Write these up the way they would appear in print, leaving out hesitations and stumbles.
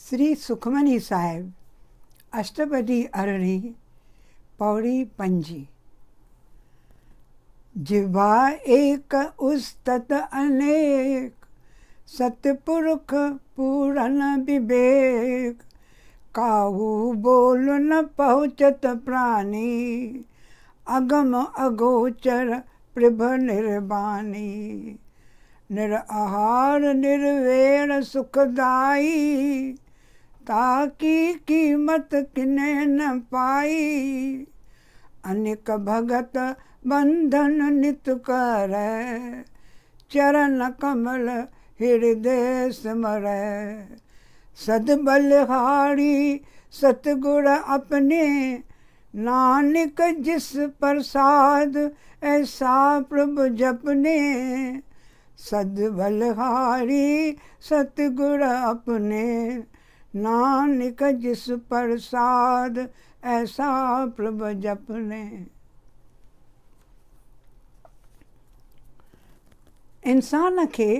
श्री सुखमनी साहिब अष्टपदी अरणी पौड़ी पंजी। जिवा एक उस्तत अनेक, सतपुरुख पूरन विवेक। काहू बोल न पहुँचत प्राणी, अगम अगोचर प्रभ निर्वाणी। निरआहार निर्वेण सुखदाई, ताकी कीमत किने न पाई। अनेक भगत बंधन नित करੈ, चरण कमल हृदय सिमरੈ। सद बलिहारी सतगुर अपने, नानक जिस प्रसाद ऐसा प्रभु जपने। सद बलिहारी सतगुर अपने, नानक जिस प्रसाद ऐसा प्रभु जपने। इंसान खे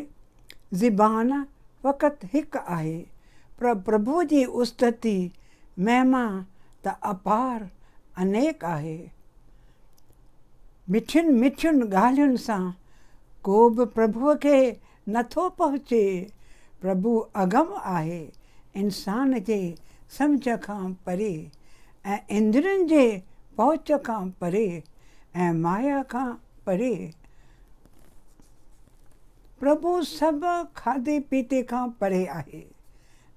ज़बान फ़क़ति हिकु आहे, पर प्रभु जी उस्तति महिमा त अपार अनेक आहे। मिठियुनि मिठियुनि ॻाल्हियुनि सां को बि प्रभुअ खे नथो पहुचे। प्रभु अगम आहे, इंसान जे सम्झ खां परे ऐं इंद्रियुनि जे पहुच खां परे ऐं माया खां परे। प्रभु सभु खाधे पीते खां परे आहे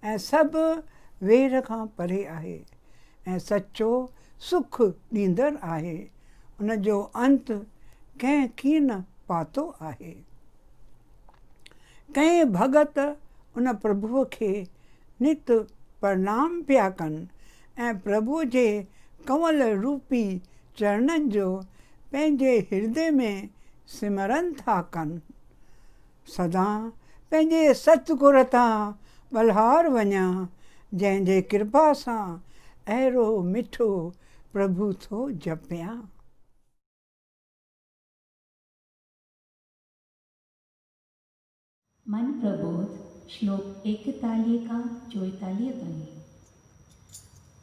ऐं सभु वेर खां परे आहे ऐं सचो सुख ॾींदड़ आहे। उनजो अंत कंहिं कीन पातो आहे। कंहिं भगत उन प्रभुअ खे नित प्रणाम पिया कनि ऐं प्रभु जे कंवल रूपी चरणनि जो पंहिंजे हृदय में सिमरन था कनि। सदा पंहिंजे सतगुर तां बलिहार वञा, जंहिंजे कृपा सां अहिड़ो मिठो प्रभु थो जपियां। मन प्रबोध श्लोक 41 का 44 ताईं।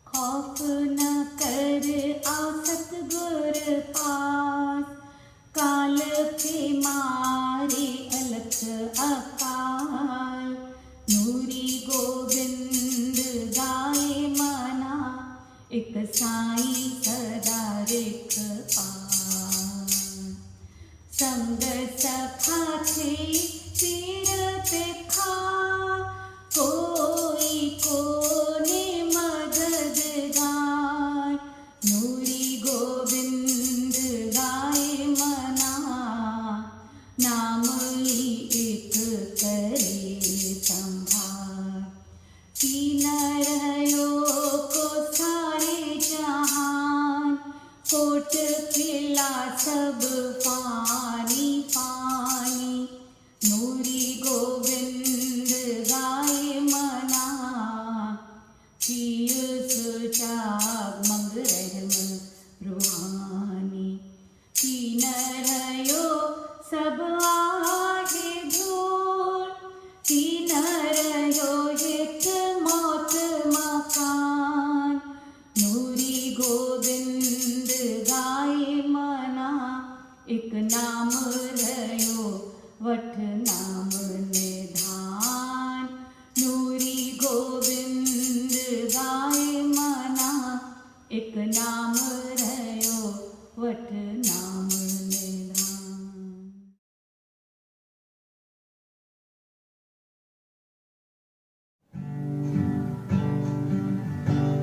खौफ न कर आ सतगुर पास, काल के मारे अलख अकाल। नूरी गोविंद गाए मना, एक साई सदा रिख पान। संग सखा थे सिर पे खा, कोई कोने मददगार। नूरी गोविंद गाए मना, नाम ही एक करे संभार। तीन रहो को सारे जहान, कोट किला सब पानी पानी। नूरी गोविंद गाए मना, पिय सुजाग मंग रहम रूहानी। तीन रहो सब आहे धूल, तीन रहो हित मौत मकान। नूरी गोविंद गाए मना, एक नाम रहो वठ नाम निधान। नूरी गोविंद गाए मना, एक नाम रहो वठ नाम निधान।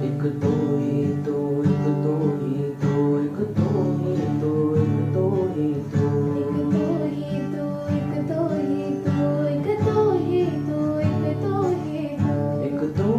एक तो ही तो, एक तो ही तो, एक तो ही तो, एक तो ही तो। एक तो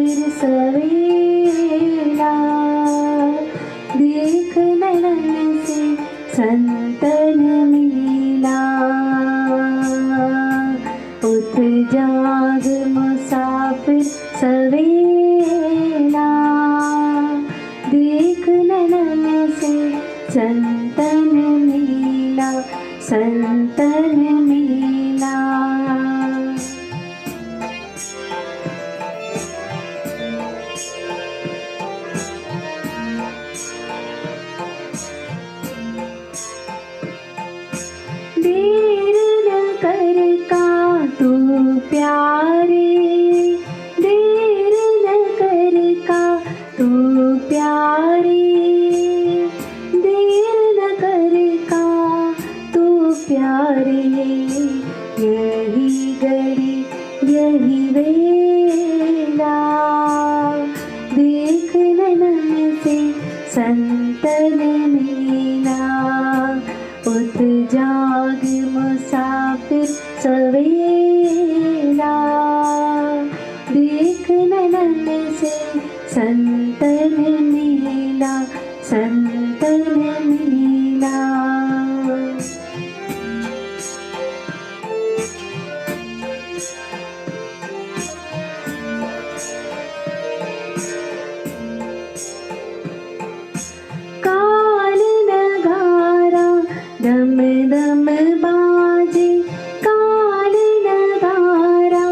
मुसाफिर सवेला, देख नयन से संतन मिला। उठ जाग मुसाफिर सवेला, देख नयन से संतन मिला, संतन मिला। देर न कर का तू प्यारे, देर न कर का तू प्यारे, देर न कर का तू प्यारे। यही घड़ी यही वेला, देख नयन से संतन मिला। उठ जाग मुसाफिर सवेला, देख नयन से संतन मिला, संतन मिला। काल नगारा दम दम बाजे, काल नगारा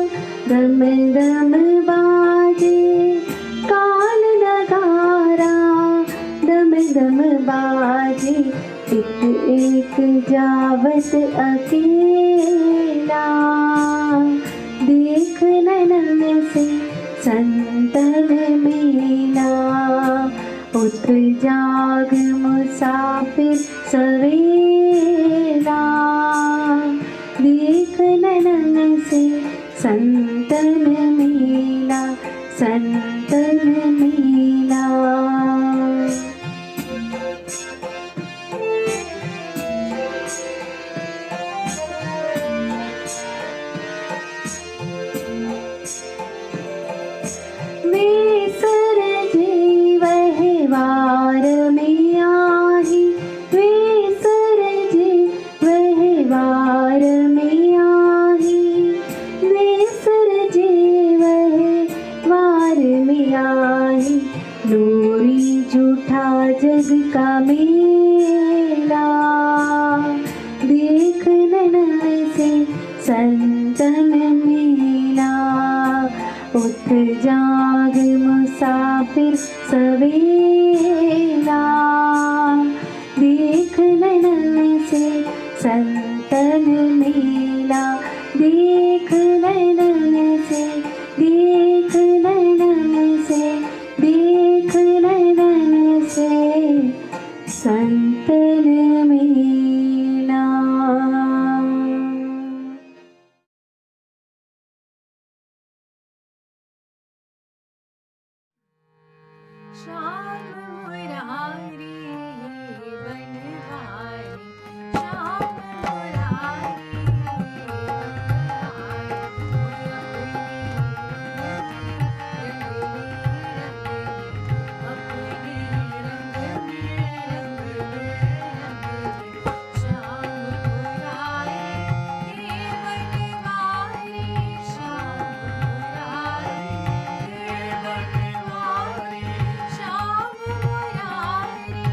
दम दम बाजे, काल नगारा दम दम बाजे। एक एक जावत अकेला, देख नयन से संतन मिला। उठ जाग मुसाफिर सवेला, देख नयन से संतन मिला, संतन मिला। वेसर जी वहवार में आही, वेसर जी वहवार में आही, वेसर जी वहवार में आही। नूरी झूठा जग का मेला, देख नयन से संतन मिला। उठ जाग मुसाफिर सवेला, देख नयन से संतन मिला, देख नयन से, देख नयन से, देख नयन से संतन मिला। श्याम मुरारी बनवारी, श्याम मुरारी अपने रंग में रंग दे, श्याम मुरारी बनवारी, श्याम मुरारी बनवारी, श्याम मुरारी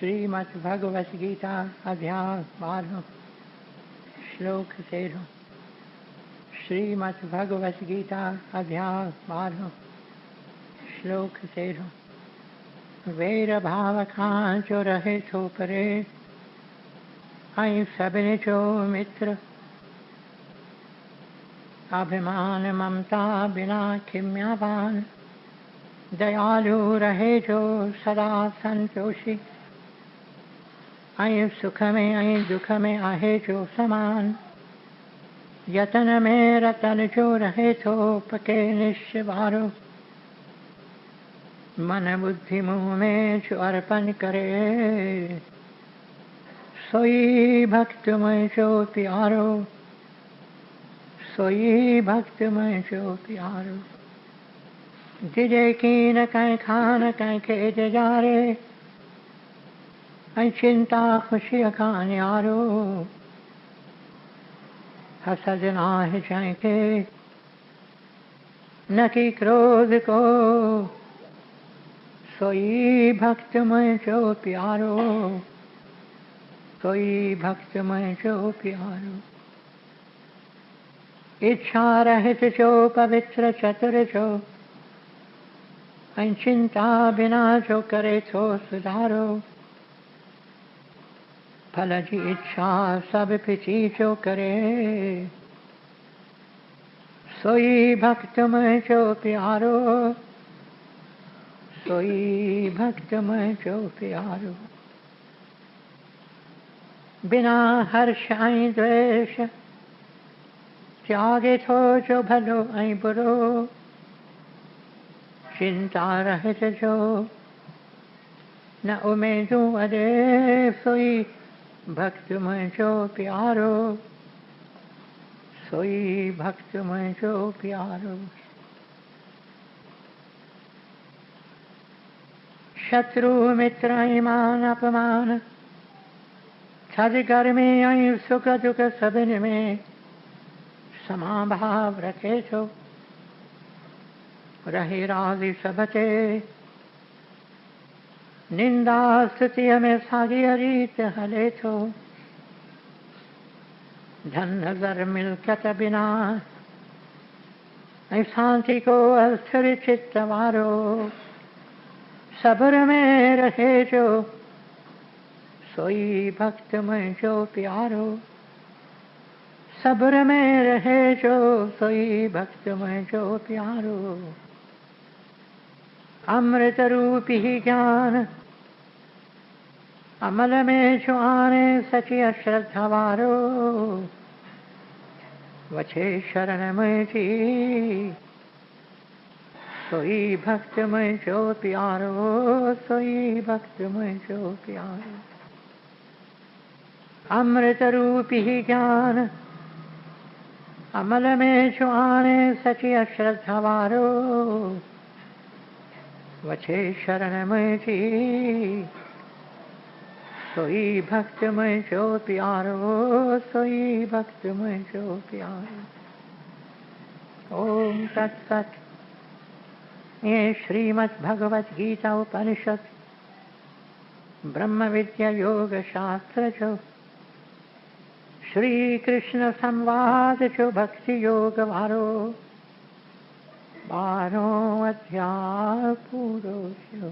श्रीमद्भगवत गीता अध्याय 12 श्लोक 13। श्रीमद्भगवत गीता अध्याय 12 श्लोक 13। वेर भाव खां जो रहे थो परे, ऐं सभिनी जो मित्र। अभिमान ममता बिना खिम्यावान, दयालु रहे जो सदा संतोषी। ऐं सुख में ऐं दुख में आहे जो समान, यतन में रतन जो रहे थो पके निश्चय वारो। मन बुद्धि मुँह में जो अर्पण करे, सोई भक्त में जो प्यारो, सोई भक्त में जो प्यारो। जिजे की न कहीं खान कहीं खेत जारे, ऐं चिंता खुशी का न्यारो। हसद नाह जैके न कि क्रोध को, सोई भक्त में जो प्यारो, सोई भक्त में जो प्यारो। इच्छा रहित जो पवित्र चतुर जो, ऐं चिंता बिना जो करे थो सुधारो। फल जी इच्छा सब पिछी जो करे, सोई भक्त में जो प्यारो, सोई भक्त में जो प्यारो। बिना हर्ष ऐं द्वेष, त्यागे थो जो भलो ऐं बुरो। चिंता रहित जो न उमेदूं अॾे, सोई भक्त में जो प्यारो, सोई भक्त में जो प्यारो। शत्रु मित्र ऐं मान अपमान, थधि गर्मी ऐं सुख दुख सभिनी में समाभाव रखे थो। रहे राज़ी सब ते, निंदा स्तुतिअ में साॻी रीत हले थो। धन ज़र मिल्कियत बिना, ऐं शांति को अस्थिर चित्त वारो। सब्र में रहे जो, सोई भक्त में जो प्यारो। सब्र में रहे जो, सोई भक्त में जो प्यारो। अमृत रूपी ज्ञान अमल में जो आने, सची अश्रद्धा वारो। वछे शरण में जी, सोई भक्त में जो प्यारो, सोई भक्त में जो प्यारो। अमृत रूपी ज्ञान अमल में जो आने, सची अश्रद्धा वारो। वछे शरण में जी, सोई भक्त में जो प्यारो, सोई भक्त में जो प्यारो। ओम तत्सत। ये श्रीमद् भगवत गीता उपनिषद ब्रह्म विद्या योग शास्त्र जो, श्री कृष्ण संवाद जो भक्ति योग वारो 12 अध्याय पूरो थियो।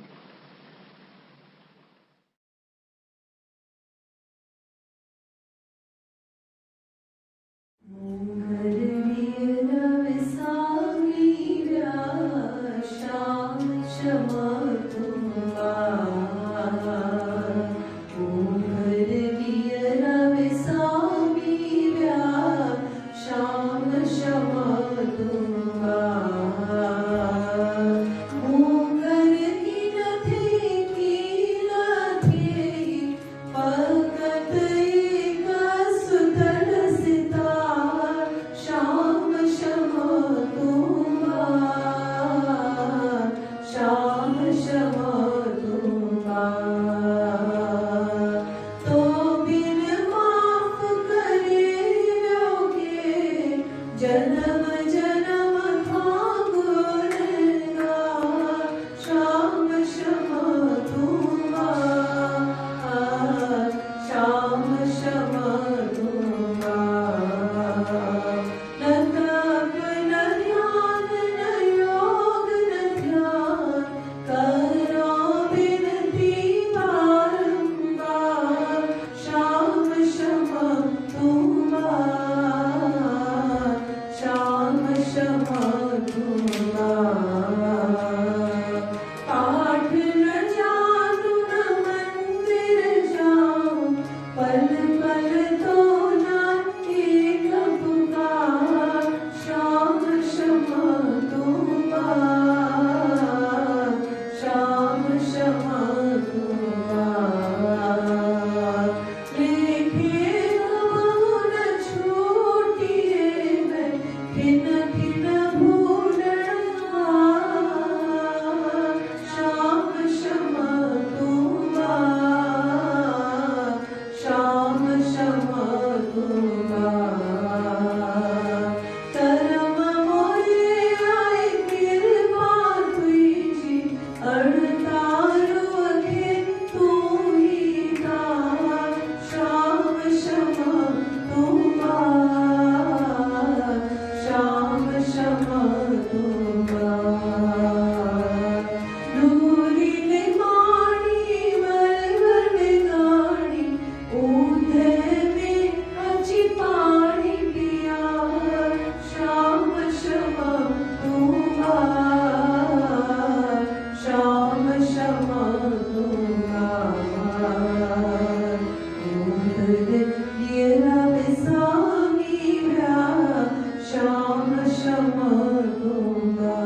किन किन भूलना श्याम श्याम दूंगा श्याम श्याम दूंगा करम मोरे आए कृपा तुझी अड़तारो अगे तू ही था श्याम श्याम दूंगा श्याम श्याम दूंगा दूरी ने मानी मरवर में गाड़ी ऊधे में अच्छी पानी पिया श्याम श्याम दूंगा श्याम श्याम दूंगा येरा बेसामी भ्या श्याम श्याम दूंगा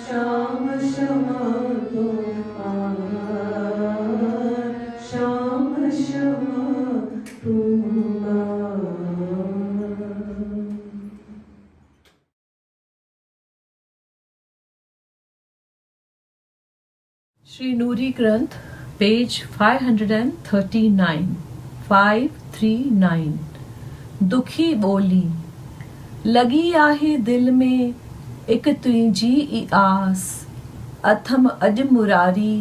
श्याम श्याम दूंगा श्याम श्याम दूंगा Sri Nuri Granth, page 539, 539. दुखी बोली लगी आहे दिल में एक तुंहिंजी ई आस अथम अॼु मुरारी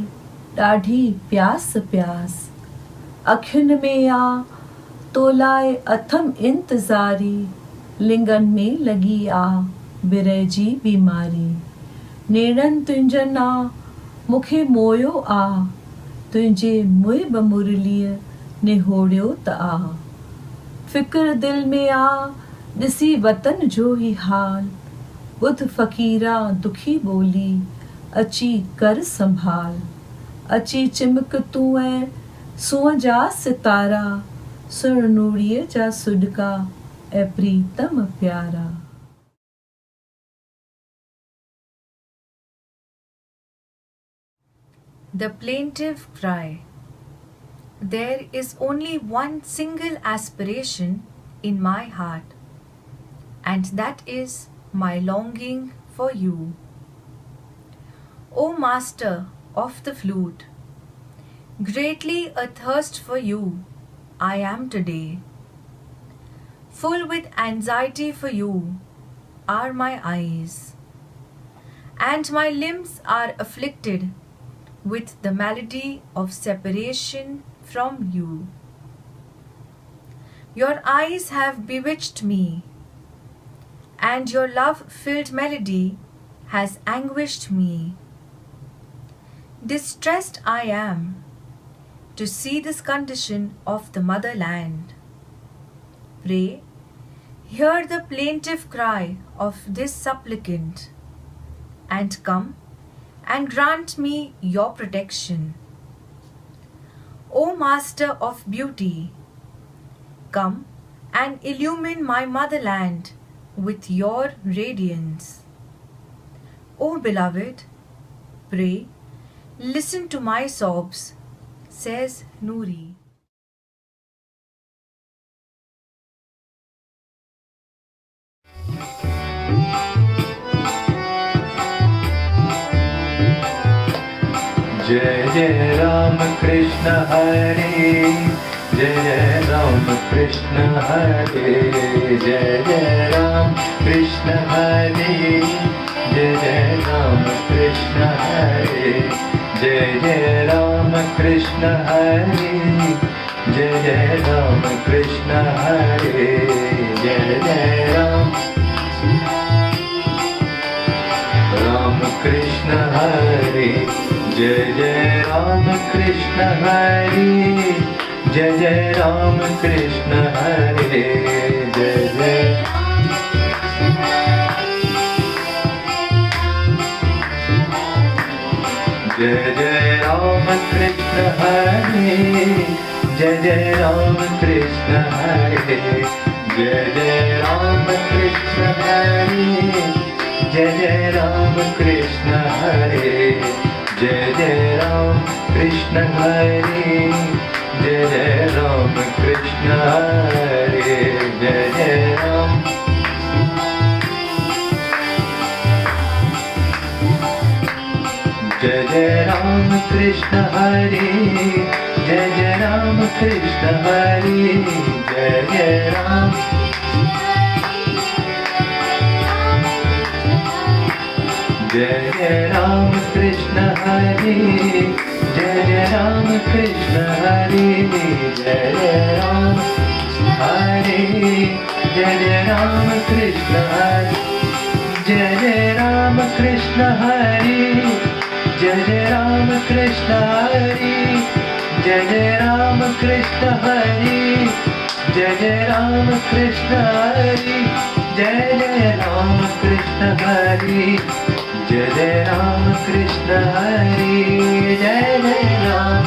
ॾाढी प्यास प्यास अखियुनि में आ तो लाइ अथम इंतज़ारी लिंगन में लगी आ बिरह जी बीमारी नेड़नि तुंहिंजनि आ मूंखे मोयो आ तुंहिंजे मुहिब मुरलीअ निहोड़ियो त आ फिक्र दिल में आ ॾिसी वतन जो ही हाल ॿुध फ़क़ीरा दुखी ॿोली अची कर संभाल अची चिमक तूं ऐं सूंहं जा सितारा सुण नूड़ीअ जा सुॾका ऐं प्रीतम प्यारा The plaintive cry. There is only one single aspiration in my heart, and that is my longing for you. O Master of the flute, greatly athirst for you I am today. Full with anxiety for you are my eyes, and my limbs are afflicted with the malady of separation from you. Your eyes have bewitched me, and your love-filled melody has anguished me. Distressed I am to see this condition of the motherland. Pray, hear the plaintive cry of this supplicant, and come and grant me your protection. O Master of Beauty, come and illumine my motherland with your radiance. O Beloved, pray, listen to my sobs, says Nuri. जय जय राम कृष्ण हरे जय जय राम कृष्ण हरे जय जय राम कृष्ण हरे जय जय राम कृष्ण हरे जय जय राम कृष्ण हरे जय जय राम कृष्ण हरे जय जय राम राम कृष्ण हरे जय जय राम कृष्ण हरे जय जय राम कृष्ण हरे जय जय जय जय राम कृष्ण हरे जय जय राम कृष्ण हरे जय जय राम कृष्ण हरे जय जय राम कृष्ण हरे जय जय राम कृष्ण हरे जय जय राम कृष्ण हरे जय जय राम जय जय राम कृष्ण हरे जय जय राम कृष्ण हरे जय जय राम जय जय राम कृष्ण हरे जय जय राम कृष्ण हरे जय जय राम हरे जय जय राम कृष्ण हरे जय जय राम कृष्ण हरे जय जय राम कृष्ण हरे जय जय राम कृष्ण हरे जय जय राम कृष्ण हरे जय जय राम कृष्ण हरे जय जय राम कृष्ण हरे जय जय राम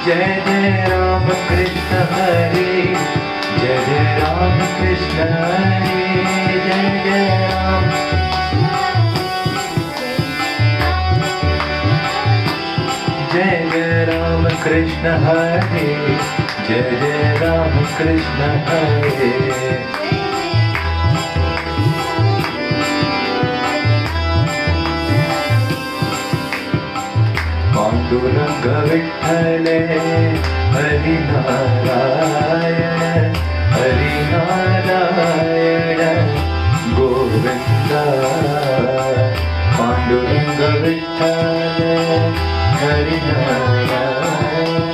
जय जय राम कृष्ण हरे जय जय राम कृष्ण हरे जय जय राम जय जय राम कृष्ण हरे जय जय राम कृष्ण हरे पांडुरंग विठ्ठल हरि नारायण हरि नारायण गोविंद पांडुरंग विठ्ठल हरि नारायण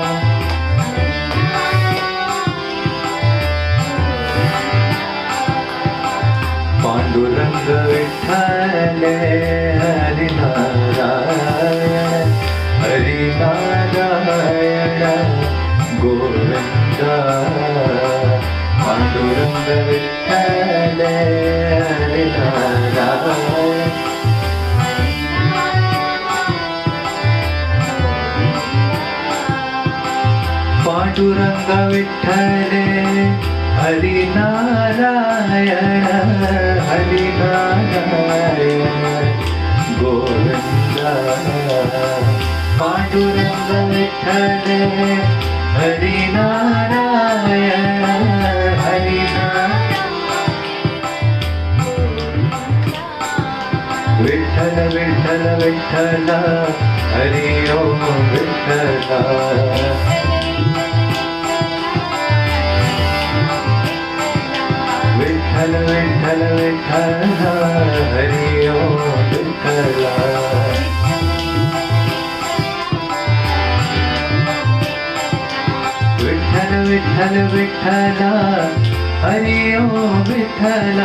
पांडुरंग विठ्ठल हरि नारायण हरि नारायण गोविंद पांडुरंग विठ्ठल हरि नारायण पांडुरंग विठ्ठल हरि नारायण हरि नारायण गोविंद पांडुरंग विठ्ठल हरि नारायण हरि विठ्ठल विठ्ठल विठ्ठल हरि ओम विठ्ठल विठ्ठल विठ्ठल विठ्ठल हरि ओम विठ्ठल विठ्ठल विठ्ठल विठ्ठल हरि ओम विठ्ठल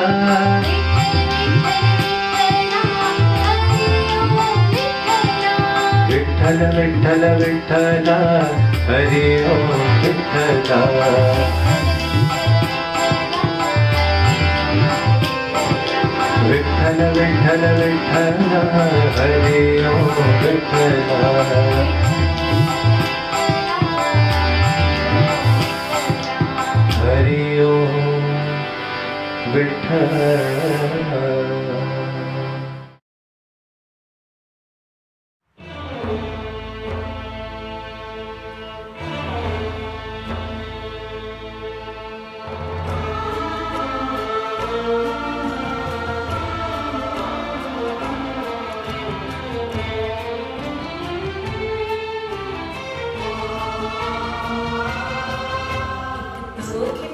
विठ्ठल विठ्ठल विठ्ठल हरि ओम विठ्ठल विठ्ठल विठ्ठल विठ्ठल हरि ओम विठ्ठल हरि ओम विठ्ठल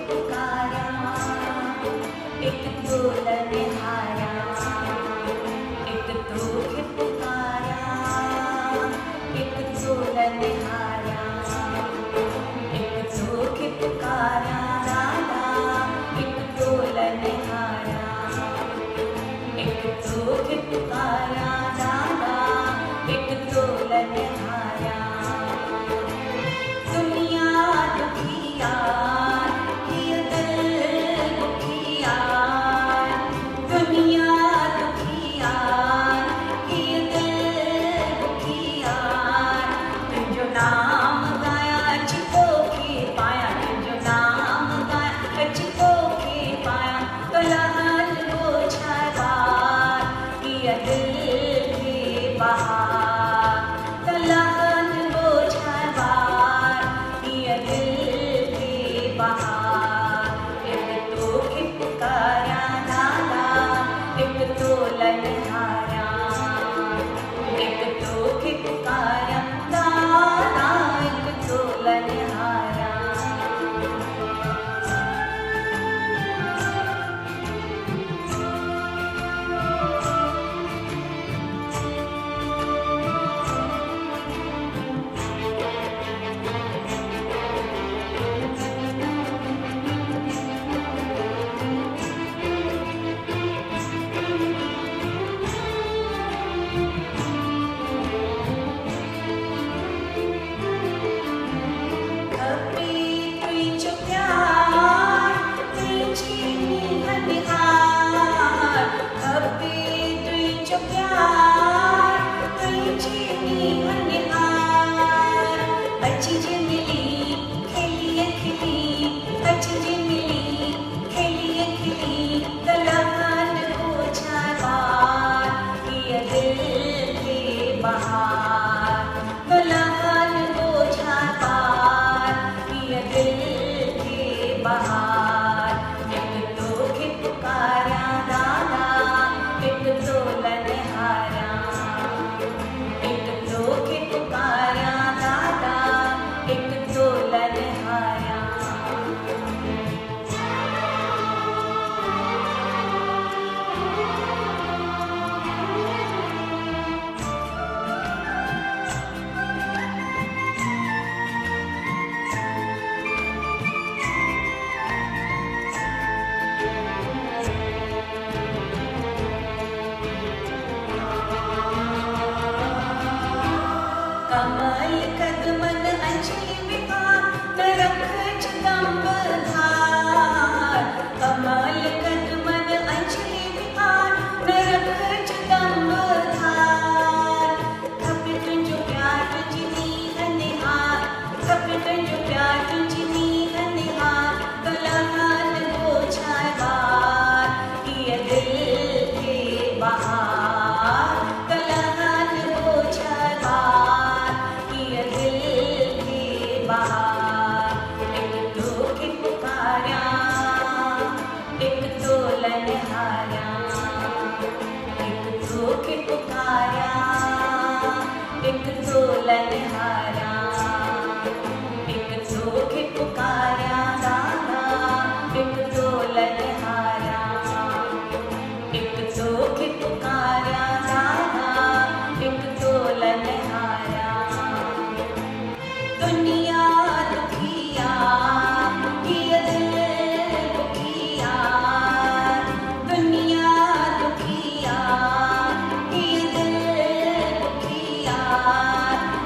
पुकारा एक तोलन हारा अची जे मिली खेलिए खिली, अची जे मिली खेलिए खिली, तलहान हो जाए बार ये दिल के बहार, तलहान हो जाए बार ये दिल के बहार। एक तो के पुकारा दादा, एक तो लनहारा, एक तो के पुकारा दादा, एक तो लनहारा। कमल कदमन अंजलि विहार न रख जगम्ब धार, कमल कदमन अंजलि विहार न रख जगम्ब धार। खपे तुंहिंजो प्यार तुंहिंजी नीह निहार, खपे तुंहिंजो प्यार तुंहिंजी नीह निहार, तलहान हो जाए बार ये दिल के बहार, तलहान हो जाए बार ये दिल के बहार। एक तो के पुकारा, एक तो लनहारा, एक तो के पुकारा, एक तो लनहारा, एक तो के पुकारा दादा, एक तो लनहारा, एक तो के पुकारा दादा, एक तो लनहारा। दुनिया दुखिया ये दिल दुखिया, दुनिया दुखिया ये दिल दुखिया।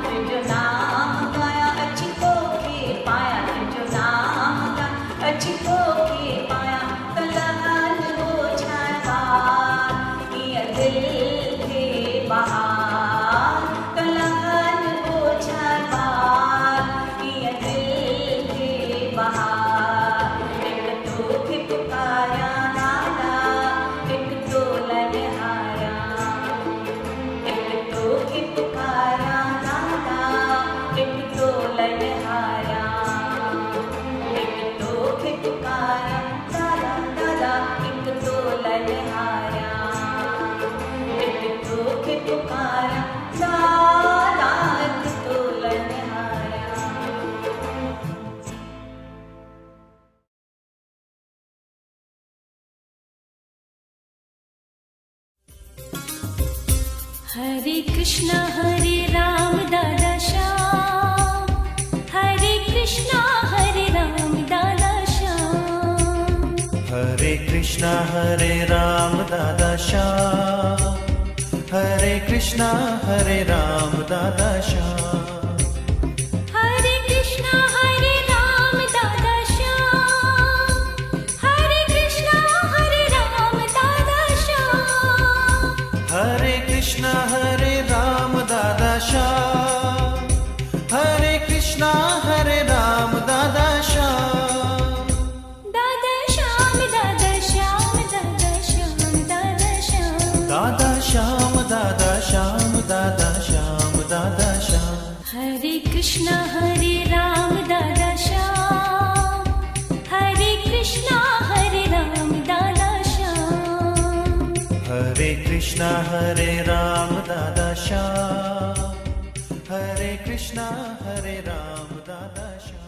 तुझो नाम गाया अच्छी तो के पाया, तुझो नाम गाया अच्छी तो के पाया, तलहान हो जाए बार ये दिल के बहार, तलहान हो जाए बार ये दिल के बहार। एक तो के पुकारा दादा, एक तो लनहारा, एक तो के पुकारा दादा, एक तो लनहारा, एक तो के पुकारा दादा दादा, एक तो लनहारा, एक तो के पुकारा दादा, एक तो लनहारा। हरे कृष्णा दादा श्याम, हरे कृष्णा राम दादा श्याम, हरे कृष्णा राम दादा श्याम, हरे कृष्णा राम दादा श्याम, हरे कृष्णा राम दादा श्याम, हरे कृष्णा राम दादा श्याम, हरे कृष्णा राम दादा श्याम, हरे कृष्णा राम दादा श्याम, दादा श्याम दादा श्याम दादा श्याम दादा श्याम, दादा श्याम दादा श्याम दादा श्याम दादा श्याम। हरे कृष्णा राम दादा श्याम, हरे कृष्णा राम दादा श्याम, हरे कृष्णा राम दादा श्याम, हरे कृष्णा राम दादा श्याम।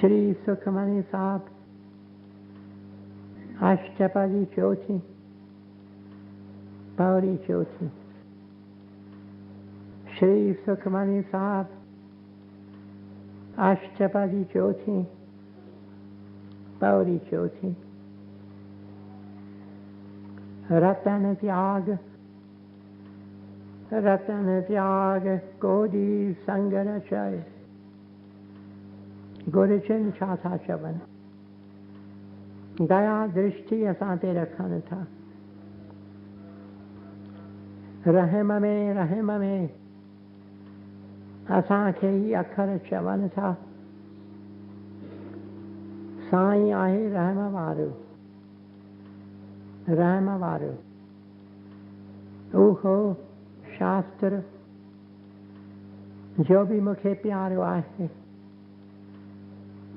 श्री सुखमनी साहब अष्टपदी चौथी पौड़ी चौथी। श्री सुखमनी साहब अष्टपदी चौथी पौड़ी चौथी। रतन त्याग कोडी संग रचाए। गुरुचन छाथा चवन दया दृष्टि असां ते रखनि था। रहम में असांखे ही अखर चवनि था। साईं आहे रहम वारो उहो शास्त्र जो भी मूंखे प्यारो आहे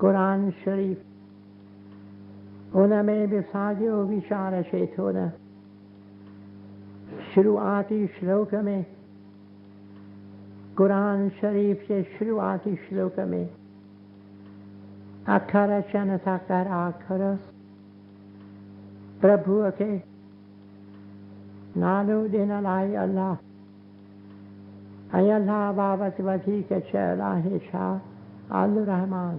कुरान शरीफ। उन में बि साॻियो वीचार अचे थो न। शुरूआती श्लोक में कुरान शरीफ जे शुरूआती श्लोक में अखर अचनि था कहिड़ा अखर। प्रभुअ खे नालो ॾिनल आहे अल्लाह। ऐं अल्लाह बाबति वधीक चयल आहे छा? अल रहमान।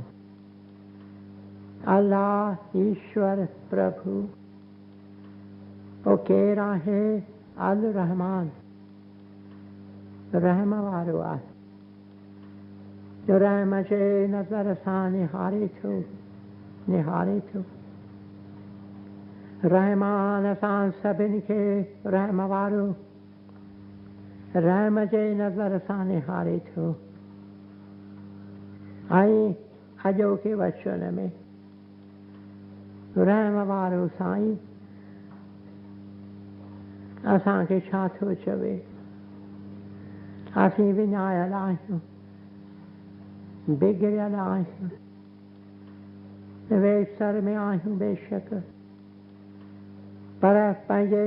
अल्लाह ईश्वर प्रभु ओ केरु आहे? अल रहमान रहम वारो आहे। रहम जे नज़र सां निहारे थो। रहमान असां सभिनी खे रहम वारो रहम जे नज़र सां निहारे थो। ऐं अॼोके वचन में रहम वारो साईं असांखे छा थो चवे? असीं विञायल आहियूं, बिगड़ियल आहियूं, वेसर में आहियूं बेशक, पर पंहिंजे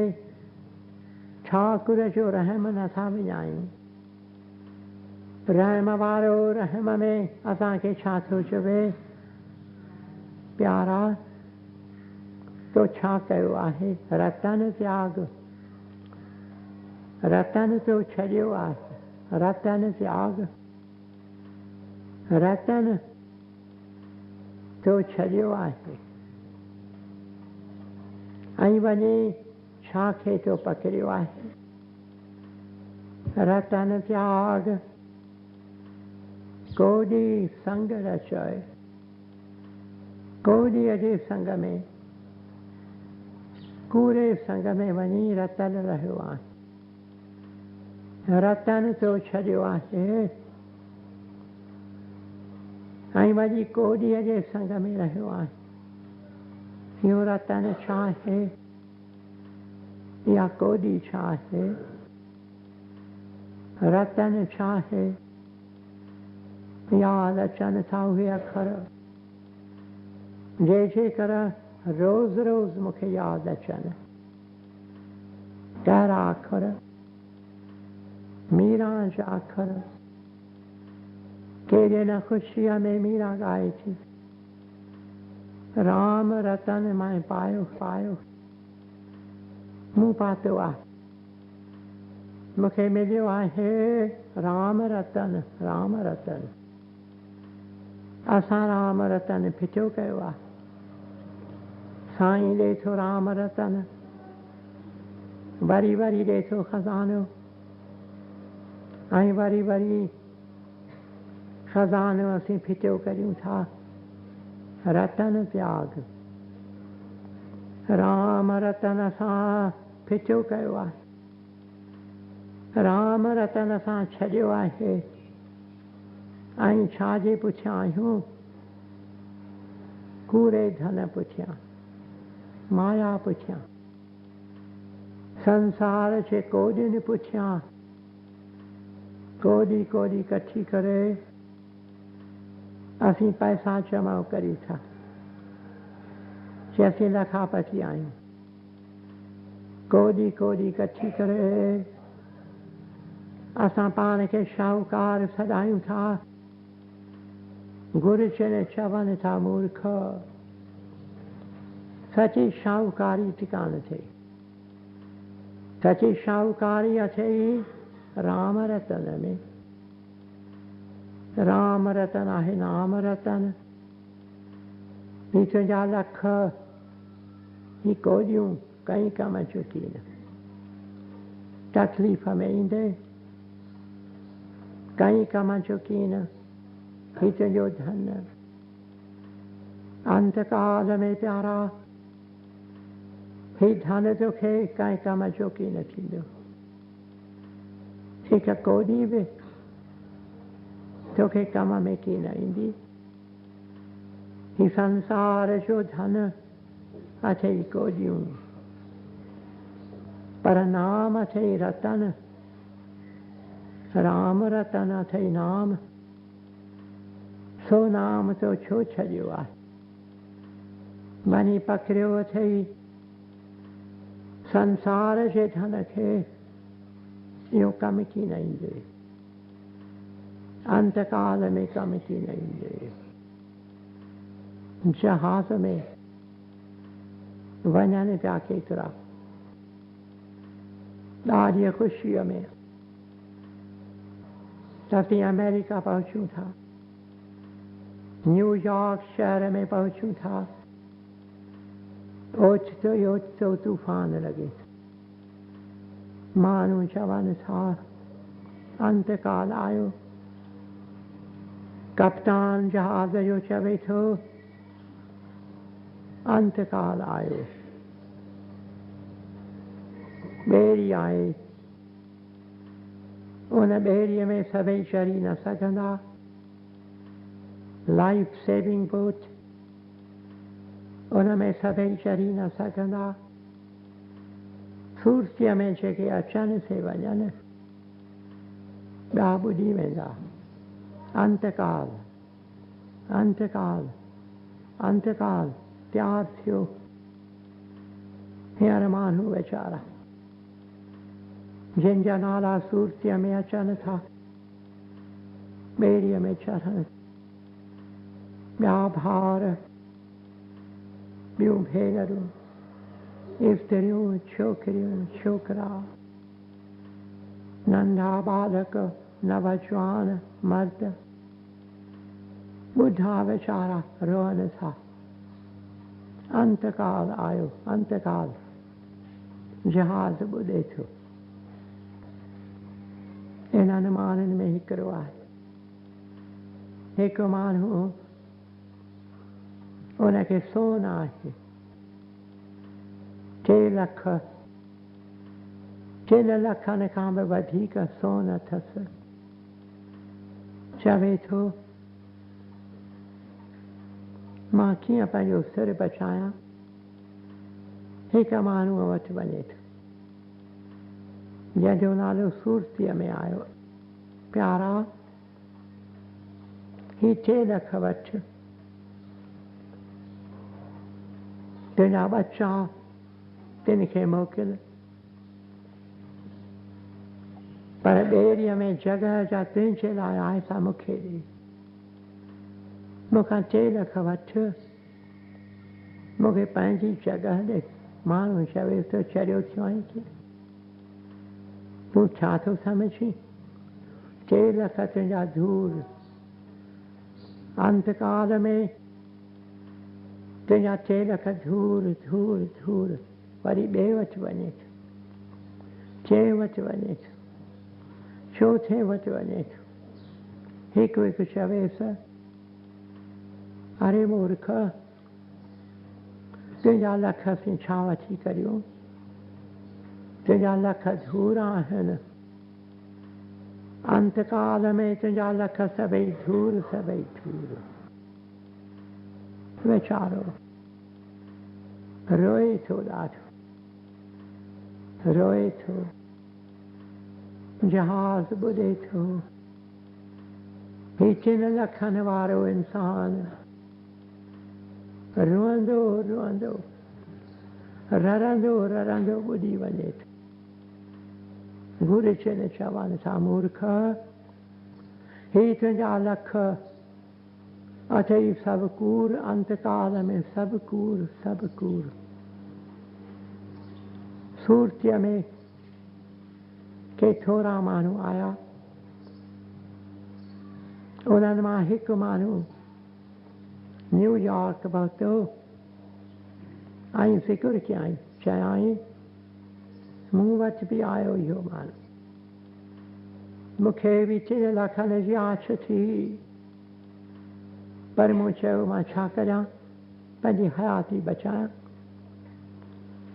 ठाकुर जो रहम नथा विञायूं। रहम वारो रहम में असांखे छा थो चवे? प्यारा तो छा कयो आहे? रतन त्याग। रतन तो छॾियो आहे। रतन त्याग रतन तो छॾियो आहे। ऐं वञी छा खे तो पकड़ियो आहे? रतन त्याग कोडी संग रचाए। कोडीअ जे संग में कूड़े संग में वञी रतन रहियो आहे। रतन तो छॾियो आहे ऐं वञी कोडीअ जे संग में रहियो आहे। इहो रतन छा आहे? या कोडी छा आहे? रतन छा आहे? यादि अचनि था उहे अखर जे कर रोज़ रोज़ मूंखे यादि अचनि। कहिड़ा अखर? मीरा जा अखर। कहिड़े न ख़ुशीअ में मीरा ॻाए थी, राम रतन मां पायो मूं पातो आहे। मूंखे मिलियो आहे राम रतन। असां राम रतन फिटियो कयो आहे। साईं ॾे थो राम रतन, वरी ॾे थो खज़ानो, ऐं वरी खज़ानो असीं फिटियो करियूं था। रतन त्याग राम रतन असां फिटियो कयो आहे। राम रतन असां छॾियो आहे। ऐं छा जे पुठियां आहियूं? कूड़े धन पुठियां, माया पुठियां, संसार जे कोडियुनि पुठियां कोडी कठी करे असीं पैसा जमा करियूं था कि असीं लखापती आहियूं। कोडी कठी करे असां पाण खे शाहूकार सॾायूं था गुरु चने चवन था मूर्ख सची शाहूकारी ठिकान थे सची शाहूकारी अथे राम रतन में राम रतन आहे नाम रतन ही तुझा लख ही कोडियूं कई कम चुकी न तकलीफ़ में ईंदे कई कम चुकी न ही तुझो धन अंतकाल में प्यारा ही धन तोखे कई कम चुकी न थींदो हिकु कोडी बि तोखे कम में की न ईंदी ही संसार जो धन अथई कोडियूं पर नाम अथई रतन राम रतन अथई नाम सो नाम तो छो छॾियो आहे वञी पकड़ियो अथई संसार जे धन खे इहो कम की न ईंदे अंतकाल में कम की न ईंदे जहाज में वञनि पिया केतिरा ॾाढी ख़ुशीअ में असीं अमेरिका पहुचूं था न्यूयॉर्क शहर में पहुचूं था ओचितो ई ओचितो तूफ़ान लॻे माण्हू चवनि था अंतकाल आयो कप्तान जहाज जो चवे थो अंतकाल आयो ॿेड़ी आहे उन ॿेड़ीअ में सभई चढ़ी न सघंदा लाइफ सेविंग बोट उन में सभई चढ़ी न सघंदा सुर्तीअ में जेके अचनि से वञनि ॿिया ॿुॾी वेंदा अंतकाल अंतकाल अंतकाल तयारु थियो हींअर माण्हू वीचारा जिन जा नाला सुर्तीअ में अचनि था ॿेड़ीअ में चढ़नि ॿिया भाउर ॿियूं भेनरूं स्त्रियूं छोकिरियूं छोकिरा नंढा बालक नवजवान मर्द ॿुढा वीचारा रोअनि था अंतकाल आयो अंतकाल जहाज ॿुॾे थो इन्हनि माण्हुनि में हिकिड़ो आहे हिकु माण्हू उनखे सोन आहे 3 लखनि खां बि वधीक सोन अथसि चवे थो मां कीअं पंहिंजो सिर बचायां हिकु माण्हूअ वटि वञे थो जंहिंजो नालो सुर्तीअ में आयो प्यारा ही 3 लख वठि तुंहिंजा बच्चा तिन खे मोकिल पर ॿेड़ीअ में जॻह जा तुंहिंजे लाइ आहे त मूंखे ॾे मूंखां 3 लख वठि मूंखे पंहिंजी जॻह ॾे माण्हू चवे थो चरियो थियो आहे की तूं छा थो सम्झी 3 लख तुंहिंजा धूर अंतकाल में तुंहिंजा 3 लख धूर धूर धूर वरी ॿिए वटि वञे थो चए वटि वञे थो चोथे वटि वञे थो हिकु हिकु चवेसि अरे मूर्ख तुंहिंजा लख असीं छा वठी करियूं तुंहिंजा लख धूर आहिनि अंतकाल में तुंहिंजा लख सभई धूर सभई धूर वीचारो रोए थो ॾाढो रोए थो जहाज ॿुॾे थो ही 3 लखनि वारो इंसान रोअंदो रोअंदो रड़ंदो रड़ंदो ॿुॾी वञे थो गुरु चवनि चवनि था मूर्ख ही तुंहिंजा लख अतएव सब कूर अंत काल में सब कूर सब कूर। सूर्य में के थोड़ा मानू आया, उन्होंने मां हिक मानू न्यूयॉर्क बहुतो आई फिक्र की आई चाहे मूं वटि बि आयो इहो माण्हू। मूंखे बि 3 लखनि जी आछ थी, पर मूं चयो मां छा करियां, पंहिंजी हयाती बचायां।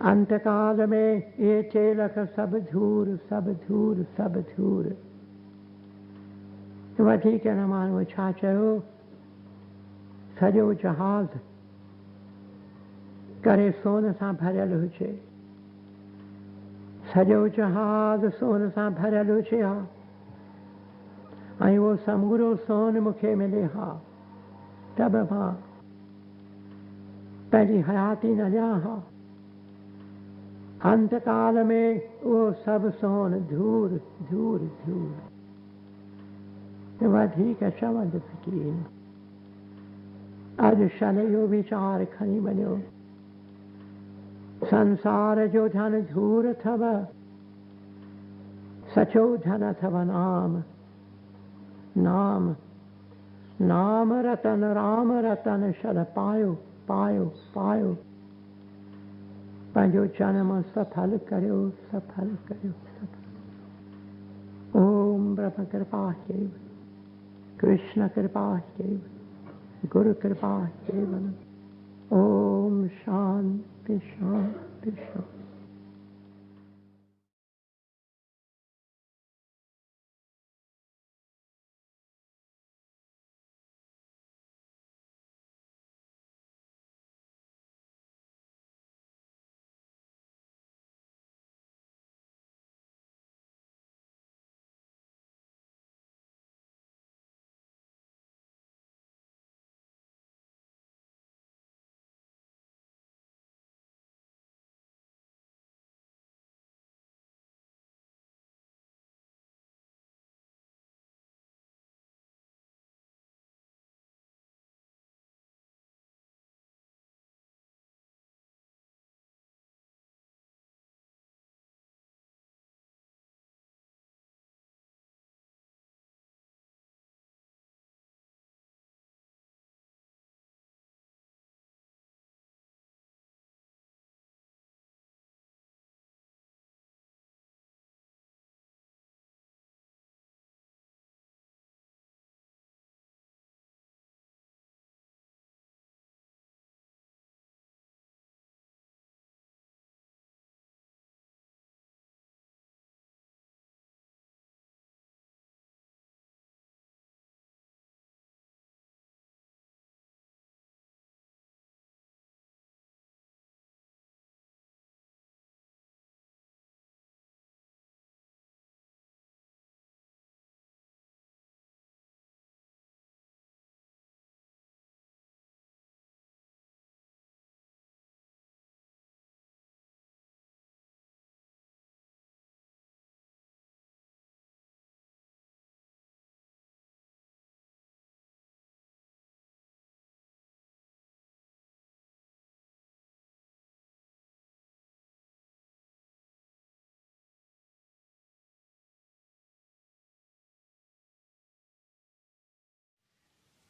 अंतकाल में ये 3 लख सब धूर सब धूर सब धूर। वधीक न माण्हू छा चयो, सॼो जहाज़ करे सोन सां भरियल हुजे, सॼो जहाज़ सोन सां भरियल हुजे हा, ऐं उहो समूरो सोन मूंखे मिले हा, त बि मां पंहिंजी हयाती न ॾियां हा। अंतकाल में उहो सभु सोन धूर धूर धूर। वधीक चवंद फ़कीर अॼु शन इहो वीचार खणी वञो, संसार जो धन धूर अथव, सचो धन अथव नाम। नाम नाम रतन राम रतन शल पायो पायो पायो। पंहिंजो जन्म सफल करियो सफल करियो सफल। ओम ब्रह्म कृपा चैव, कृष्ण कृपा चैव, गुरु कृपा चैव। ओम शांति शांति शांति।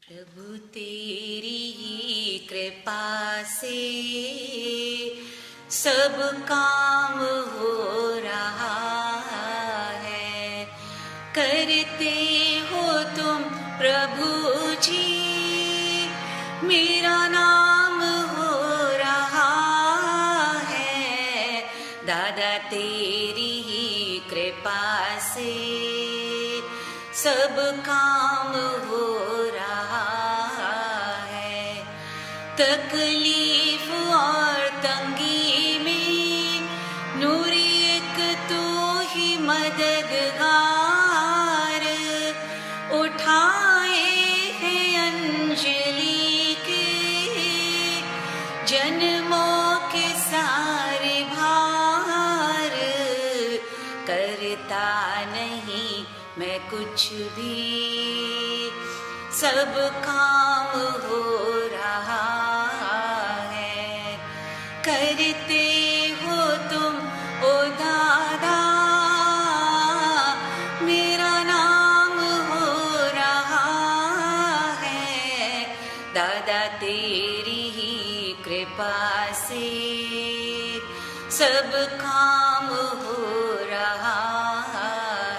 प्रभु तेरी ही कृपा से सब काम हो रहा है। करते हो तुम प्रभु जी, मेरा नाम हो रहा है। दादा तेरी ही कृपा से सब काम हो तकलीफ और तंगी में नूरी एक तू ही मददगार। उठाए हैं अंजलि के जन्मों के सारे भार। करता नहीं मैं कुछ भी, सब काम हो रहा है। करते हो तुम ओ दादा, मेरा नाम हो रहा है। दादा तेरी ही कृपा से सब काम हो रहा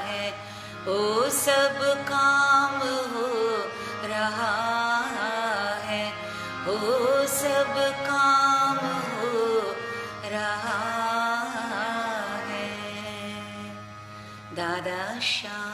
है। ओ सब काम हो रहा है। ओ सब काम हो रहा है। दादा श्याम